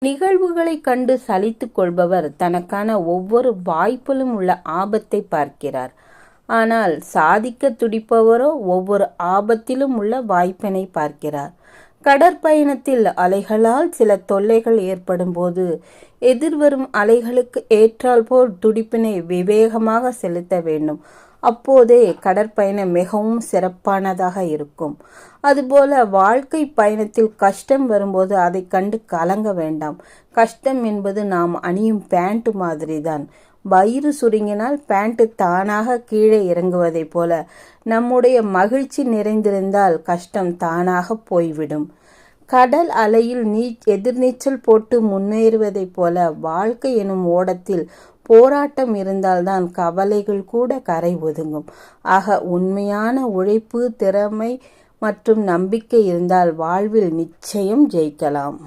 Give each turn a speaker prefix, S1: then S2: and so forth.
S1: நிகழ்வுகளை கண்டு சலித்து கொள்பவர் தனக்கான ஒவ்வொரு வாய்ப்பிலும் உள்ள ஆபத்தை பார்க்கிறார். ஆனால் சாதிக்க துடிப்பவரோ ஒவ்வொரு ஆபத்திலும் உள்ள வாய்ப்பினை பார்க்கிறார். கடற்பயணத்தில் அலைகளால் சில தொல்லைகள் ஏற்படும் போது எதிர்வரும் அலைகளுக்கு ஏற்றால் போல் துடிப்பினை விவேகமாக செலுத்த வேண்டும். அப்போதே கடற்பயணம் மிகவும் சிறப்பானதாக இருக்கும். அதுபோல வாழ்க்கை பயணத்தில் கஷ்டம் வரும்போது அதை கண்டு கலங்க வேண்டாம். கஷ்டம் என்பது நாம் அணியும் பேண்ட் மாதிரி தான். வயிறு சுருங்கினால் பேண்ட் தானாக கீழே இறங்குவதை போல நம்முடைய மகிழ்ச்சி நிறைந்திருந்தால் கஷ்டம் தானாக போய்விடும். கடல் அலையில் எதிர்நீச்சல் போட்டு முன்னேறுவதைப் போல வாழ்க்கை எனும் ஓடத்தில் போராட்டம் இருந்தால்தான் கவலைகள் கூட கரை ஒதுங்கும். ஆக உண்மையான உழைப்பு, திறமை மற்றும் நம்பிக்கை இருந்தால் வாழ்வில் நிச்சயம் ஜெயிக்கலாம்.